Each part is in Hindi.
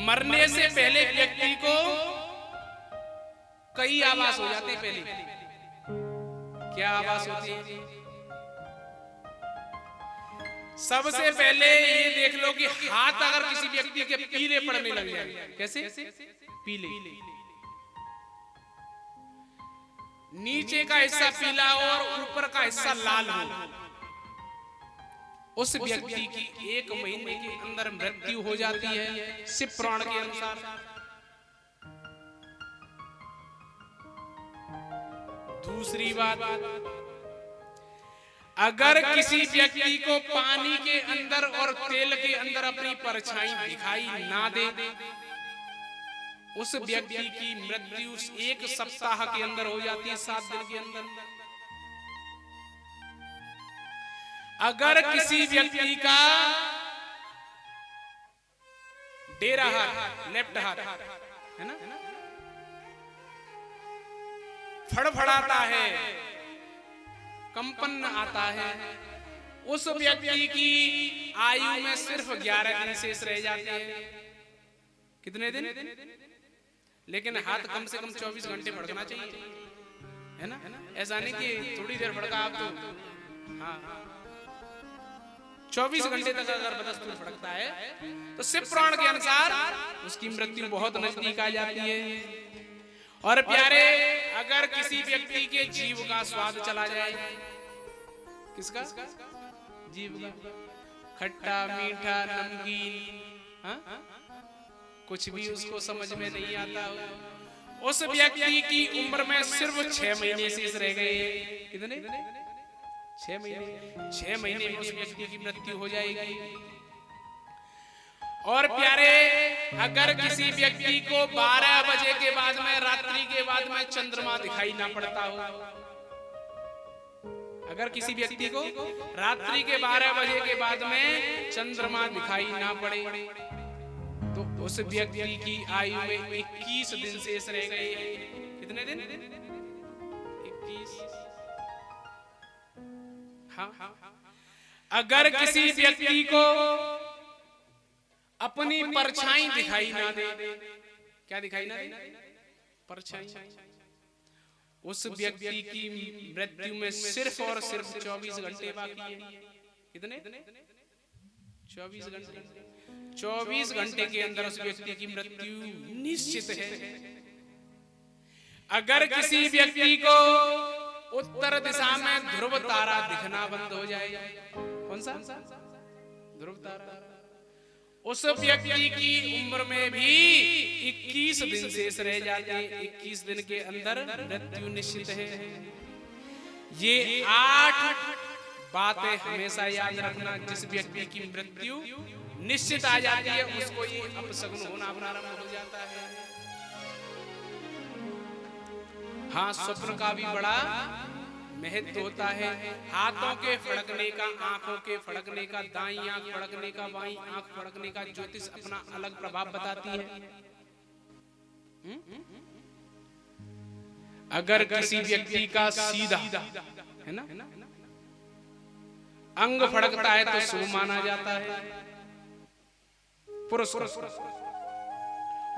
मरने से पहले व्यक्ति को कई आवास हो जाते हैं। पहले क्या आवास होती है? सबसे पहले ये देख लो कि हाथ अगर किसी व्यक्ति के पीले पड़ने लग जाए, कैसे? पीले, नीचे का हिस्सा पीला हो और ऊपर का हिस्सा लाल हो, उस व्यक्ति की 1 महीने के अंदर मृत्यु हो जाती है शिव पुराण के अनुसार। दूसरी बात, अगर किसी व्यक्ति को पानी के अंदर और तेल के अंदर अपनी परछाई दिखाई ना दे, उस व्यक्ति की मृत्यु 1 सप्ताह के अंदर हो जाती है, 7 दिन के अंदर। अगर किसी व्यक्ति का डेरा हाथ, लेफ्ट हाथ है ना, फड़फड़ाता है, कंपन आता है, उस व्यक्ति की आयु में सिर्फ 11 दिन शेष रह जाते हैं। कितने दिन? लेकिन हाथ कम से कम 24 घंटे फड़कना चाहिए, है ना? ऐसा नहीं कि थोड़ी देर फड़का आप तो, हाँ 24 घंटे तक अगर बदस्तूर फड़कता है तो शिव पुराण के अनुसार उसकी मृत्यु बहुत नजदीक आ जाती है। और प्यारे, अगर किसी व्यक्ति के जीव का स्वाद चला जाए, किसका? जीव का, खट्टा मीठा नमकीन, हाँ? कुछ भी उसको समझ में नहीं आता हो, उस व्यक्ति की उम्र में सिर्फ 6 महीने शेष रह गए। कितने? 6 महीने। 6 महीने में उस व्यक्ति की मृत्यु हो जाएगी। और प्यारे, अगर किसी व्यक्ति को 12 बजे के बाद में, रात्रि के बाद में चंद्रमा दिखाई ना पड़ता हो, अगर किसी व्यक्ति को रात्रि के 12 बजे के बाद में चंद्रमा दिखाई ना पड़े, तो उस व्यक्ति की आयु में 21 दिन शेष रह गए। कितने दिन? 21। हाँ, अगर किसी व्यक्ति को अपनी परछाई दिखाई ना दे, क्या दिखाई ना दे? परछाई, उस व्यक्ति की मृत्यु में सिर्फ और सिर्फ 24 घंटे बाकी है। कितने? 24 घंटे। 24 घंटे के अंदर उस व्यक्ति की मृत्यु निश्चित है। अगर किसी व्यक्ति को उत्तर दिशा में ध्रुव तारा दिखना बंद हो जाए, कौन सा? ध्रुव तारा, उस व्यक्ति की उम्र में भी 21 दिन शेष रह जाते हैं। 21 दिन के अंदर मृत्यु निश्चित है। ये 8 बातें हमेशा याद रखना। जिस व्यक्ति की मृत्यु निश्चित आ जाती है, उसको ये अपशगुन होना प्रारंभ हो जाता है। हाँ, स्वप्न का भी बड़ा महत्व होता है। हाथों के फड़कने का, आंखों के फड़कने का, दाईं आंख फड़कने का, बाईं आंख फड़कने का ज्योतिष अपना अलग प्रभाव बताती है। अगर किसी व्यक्ति का सीधा, है ना, अंग फड़कता है तो शुभ माना जाता है, पुरुष।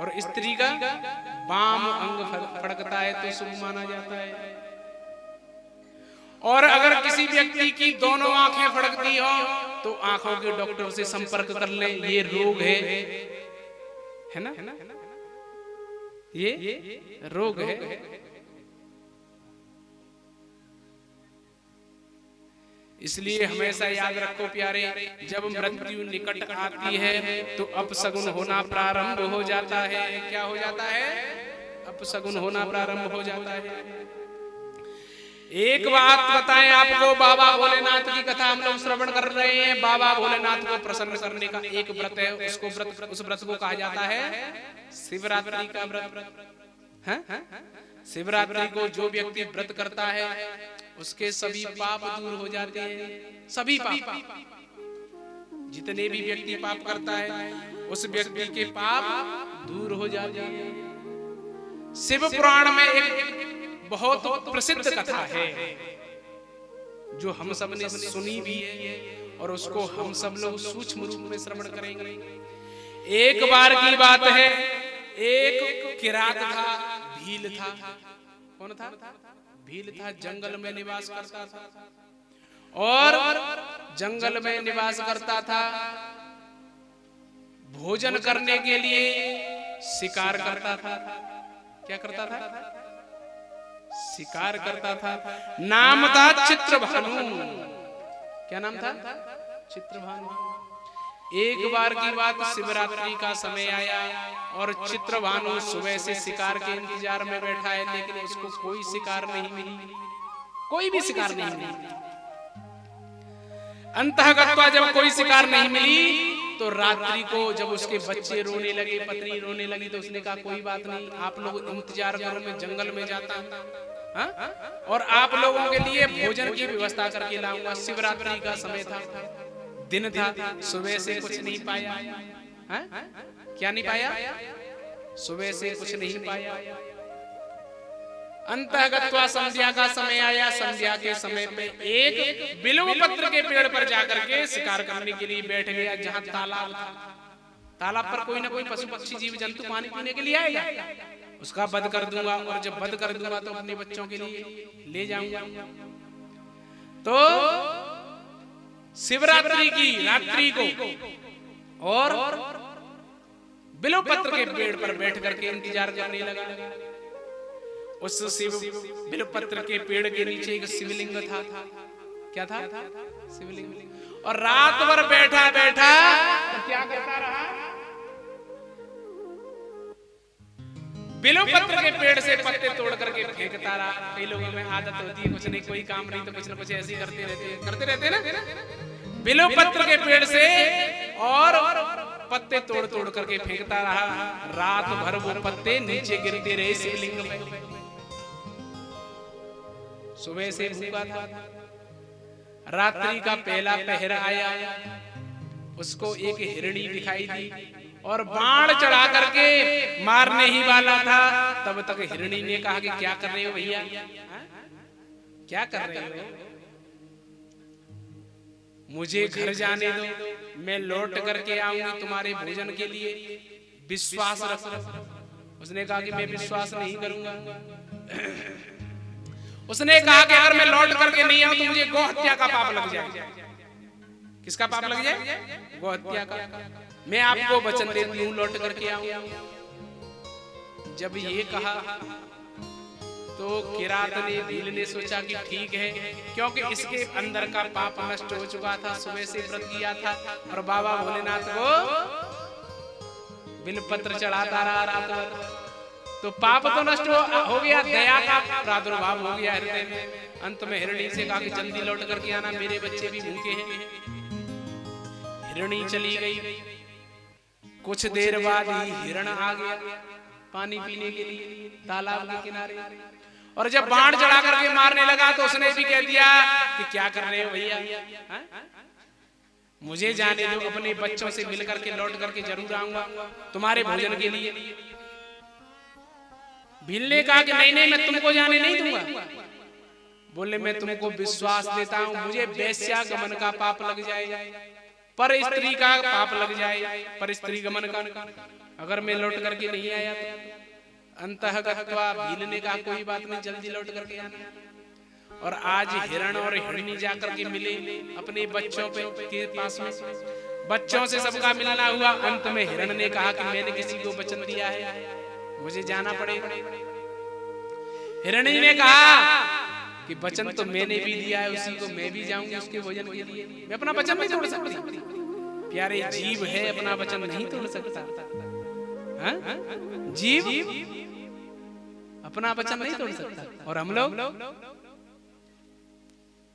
और स्त्री का वाम अंग फड़कता है तो शुभ माना जाता है। और अगर किसी व्यक्ति की दोनों आंखें फड़कती हो तो आंखों के डॉक्टर से संपर्क कर ले, ये रोग है ना, ये रोग है। इसलिए हमेशा याद रखो प्यारे, जब मृत्यु निकट आती है तो अपशगुन होना प्रारंभ हो जाता है। क्या हो जाता है? अपशगुन होना प्रारंभ हो जाता है। एक बात बताएं आपको, बाबा भोलेनाथ की कथा हम लोग श्रवण कर रहे हैं। बाबा भोलेनाथ को प्रसन्न करने का एक व्रत है, उसको व्रत, उस व्रत को कहा जाता है शिवरात्रि का व्रत। शिवरात्रि को जो व्यक्ति व्रत करता है उसके सभी पाप दूर हो जाते हैं। सभी पाप, जितने भी व्यक्ति पाप करता है उस व्यक्ति के पाप दूर हो जाते हैं। शिव पुराण में एक बहुत प्रसिद्ध कथा है जो हम सब ने सुनी भी है और उसको हम सब लोग सूक्ष्म रूप में श्रवण करेंगे। एक बार की बात है, एक किरात था, भील था। कौन था? भील था। जंगल में निवास करता था और जंगल में निवास करता था। भोजन करने के लिए शिकार करता था। क्या करता था? शिकार करता था। नाम था चित्रभानु। क्या नाम था? चित्रभानु। एक बार की बात, शिवरात्रि का समय आया और चित्रभानु सुबह से शिकार के इंतजार में बैठा है, लेकिन उसको कोई शिकार नहीं मिली, कोई भी शिकार नहीं मिली। अंतःगत्वा जब कोई शिकार नहीं मिली तो रात्रि को जब उसके बच्चे रोने लगे, पत्नी रोने लगी, तो उसने कहा कोई बात नहीं, आप लोग इंतजार करो, मैं जंगल में जाता हूं और आप लोगों के लिए भोजन की व्यवस्था करके लाऊंगा। शिवरात्रि का समय था, दिन था, सुबह से कुछ नहीं पाया। क्या नहीं पाया? सुबह से कुछ नहीं पाया। अंतःगत्वा संध्या का समय आया। संध्या के समय पे एक बिल्व पत्र के पेड़ पर जाकर के शिकार करने के लिए बैठ गया, जहां तालाब था। तालाब पर कोई ना कोई पशु पक्षी जीव जंतु पानी पीने के लिए आएगा, उसका वध कर दूंगा और जब वध कर दूंगा तो अपने बच्चों के लिए ले जाऊंगा। तो शिवरात्रि की रात्रि को और बिल्व पत्र के पेड़ पर बैठ करके इंतजार करने लगा। उस बिल्व पत्र के पेड़ के नीचे एक शिवलिंग था। क्या था? शिवलिंग। और रात भर बैठा बैठा तो क्या करता रहा? बिल्व पत्र के पेड़ से पत्ते तोड़ करके फेंकता रहा। कई लोगों में आदत होती है, कुछ नहीं, कोई काम नहीं तो कुछ ना कुछ ऐसे करते रहते ना। बिल्व पत्र के पेड़ से और पत्ते तोड़ तोड़ करके फेंकता रहा। रात भर वो पत्ते नीचे गिरते रहे शिवलिंग में। सुबह से भूखा था। रात्रि का पहला पहर आया, उसको एक हिरणी दिखाई दी और बाण चढ़ा करके मारने ही वाला था। तब तक हिरणी ने कहा कि क्या कर रहे हो भैया, क्या कर रहे हो? मुझे घर जाने दो, मैं लौट करके आऊंगी तुम्हारे भोजन के लिए, विश्वास रखो। उसने कहा कि मैं विश्वास नहीं करूंगा। उसने कहा कि अगर मैं लौट करके नहीं आऊं तो मुझे गौ हत्या का पाप लग जाए। किसका पाप लग जाए? गौ हत्या का। मैं आपको वचन देती हूं लौट करके आऊंगा। जब ये कहा तो किरात ने, भील ने सोचा कि ठीक है, क्योंकि इसके अंदर का पाप नष्ट हो चुका था, सुबह से व्रत किया था और बाबा भोलेनाथ को बिल्वपत्र चढ़ाता रहा रात भर, तो पाप तो नष्ट हो गया, दया का प्रादुर्भाव हो गया हृदय में। अंत में हिरणी से कहा कि जल्दी लौट करके आना, मेरे बच्चे भी भूखे हैं। हिरणी चली गई। कुछ देर बाद ही हिरण आ गया पानी पीने के लिए तालाब के किनारे, और जब बाण चढ़ा करके मारने लगा तो उसने भी कह दिया कि क्या कर रहे हो भैया, मुझे जाने दो, अपने बच्चों से मिल करके लौट करके जरूर आऊंगा तुम्हारे भोजन के लिए। भील ने कहा कि नहीं नहीं, मैं तुमको जाने नहीं दूंगा। बोले मैं तुमको विश्वास देता हूं, मुझे वेश्या गमन का पाप लग जाए, पर स्त्री का पाप लग जाए, पर स्त्री गमन का, अगर मैं लौट करके नहीं आया तो। अंतःगत्वा भील ने कहा कोई बात नहीं, जल्दी लौट करके आना। और आज हिरण और हिरणी जाकर के मिले अपने बच्चों के पास में, बच्चों से सबका मिलना हुआ। अंत में हिरण ने कहा कि मैंने किसी को वचन दिया है, मुझे जाना पड़ेगा। हिरणी ने कहा कि वचन तो मैंने भी दिया है, उसी को मैं भी जाऊंगी उसके भोजन के लिए, मैं अपना वचन नहीं तोड़ सकती। प्यारे जीव है, अपना वचन नहीं तोड़ सकता। जीव अपना वचन नहीं तोड़ सकता, और हम लोग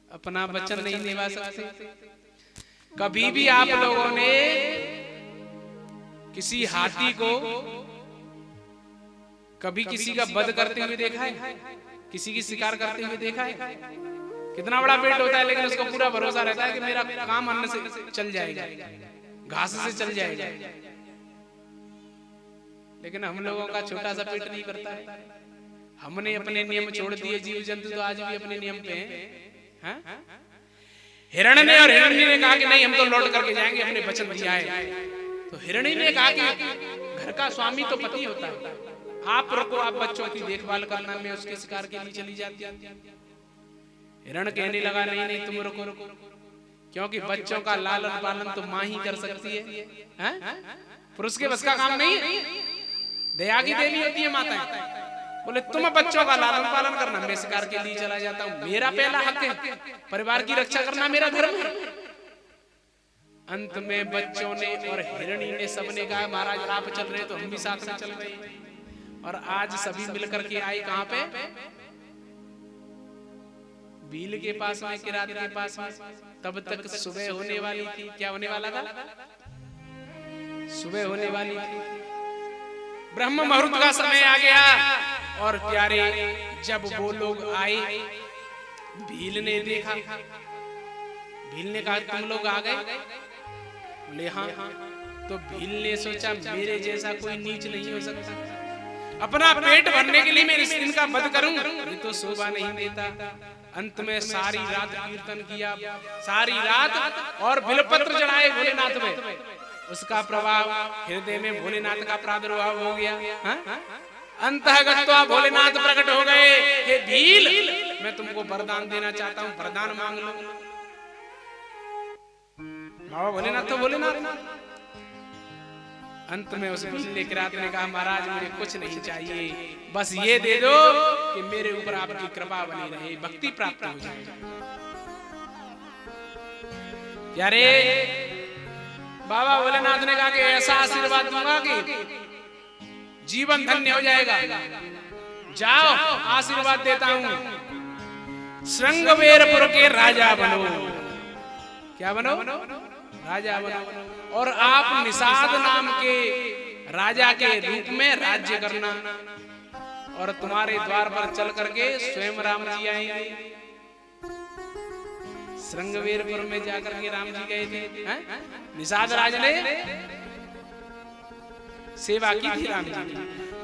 अपना वचन नहीं निभा सकते। कभी भी आप लोगों ने किसी हाथी को कभी किसी का वध करते हुए देखा है? किसी की शिकार करते हुए देखा है? कितना बड़ा पेट होता है, लेकिन उसको पूरा भरोसा रहता है कि मेरा काम अन्न से चल जाएगा, घास से चल जाएगा। लेकिन हम लोगों का छोटा सा पेट नहीं करता है। हमने अपने नियम छोड़ दिए, जीव जंतु तो आज भी अपने नियम पे हैं। हिरण ने और हिरण्य ने कहा कि नहीं, हम तो लौट करके जाएंगे, अपने वचन दिया है। तो हिरणी ने कहा कि घर का स्वामी तो पति होता है, आप रुको, आप बच्चों की देखभाल करना, मैं उसके शिकार के लिए चली जाती। हिरण कहने लगा नहीं नहीं तुम रुको, क्योंकि बच्चों का लालन पालन तो माँ ही कर सकती है, पुरुष के बस का काम नहीं है, दया की देवी होती है माताएं। बोले तुम बच्चों का लालन पालन करना, मैं शिकार के लिए चला जाता हूँ, मेरा पहला हक है, परिवार की रक्षा करना मेरा धर्म है। अंत में बच्चों ने और हिरणी ने सबने कहा महाराज आप चल रहे तो हम भी साथ में चल रहे हैं। और आज सभी मिलकर के आई कहां पे, भील के पास में, किरात के पास में। तब तक सुबह होने वाली थी। क्या होने वाला था? सुबह होने वाली थी, ब्रह्म मुहूर्त का समय आ गया। और प्यारे जब वो लोग आए, भील ने देखा, भील ने कहा तुम लोग आ गए? बोले हाँ। तो भील ने सोचा मेरे जैसा कोई नीच नहीं हो सकता, अपना पेट भरने के लिए मैं इस दिन का वध करूं, ये तो शोभा नहीं देता। अंत में सारी रात कीर्तन किया, सारी रात, और बिलपत्र चढ़ाए भोलेनाथ में। उसका प्रभाव हृदय में भोलेनाथ का प्रादुर्भाव हो गया। अंतःगत्वा भोलेनाथ प्रकट हो गए। हे भील, मैं तुमको वरदान देना चाहता हूँ, वरदान मांग लो। बाबा भोलेनाथ तो भोलेनाथ। अंत में उस भील किरात ने कहा महाराज मुझे कुछ नहीं चाहिए, बस ये दे दो कि मेरे ऊपर आपकी कृपा बनी रहे, भक्ति प्राप्त हो जाए। यारे बाबा भोलेनाथ ने कहा कि ऐसा आशीर्वाद दूंगा कि जीवन धन्य हो जाएगा। जाओ आशीर्वाद देता हूं, श्रृंगवेरपुर के राजा बनो। क्या बनो? राजा बनो। और आप निषाद नाम के राजा के रूप में राज्य करना, और तुम्हारे द्वार पर चल करके स्वयं राम जी आएंगे। श्रृंगवेरपुर में जाकर के राम जी गए थे, निषाद राज ने सेवा की थी राम जी की।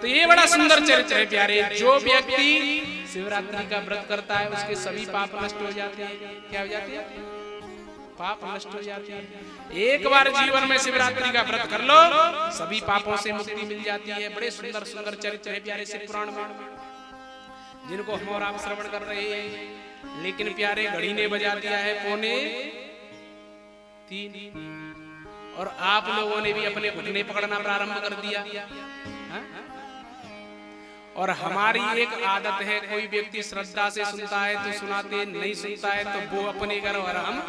तो ये बड़ा सुंदर चरित्र है प्यारे। जो व्यक्ति शिवरात्रि का व्रत करता है उसके सभी पाप नष्ट हो जाते हैं। क्या हो जाते हैं? पाप नष्ट हो जाते हैं। एक बार जीवन में शिवरात्रि का व्रत कर लो, सभी पापों से मुक्ति मिल जाती है। बड़े सुंदर सुंदर चरित्र है प्यारे शिव पुराण में, जिनको हम और आप श्रवण कर रहे हैं। लेकिन प्यारे घड़ी ने बजा दिया है 2:45, और आप लोगों ने भी अपने घुटने पकड़ना प्रारंभ कर दिया। और हमारी एक आदत है, कोई व्यक्ति श्रद्धा से सुनता है तो सुनाते, नहीं सुनता है तो वो अपने घर और हम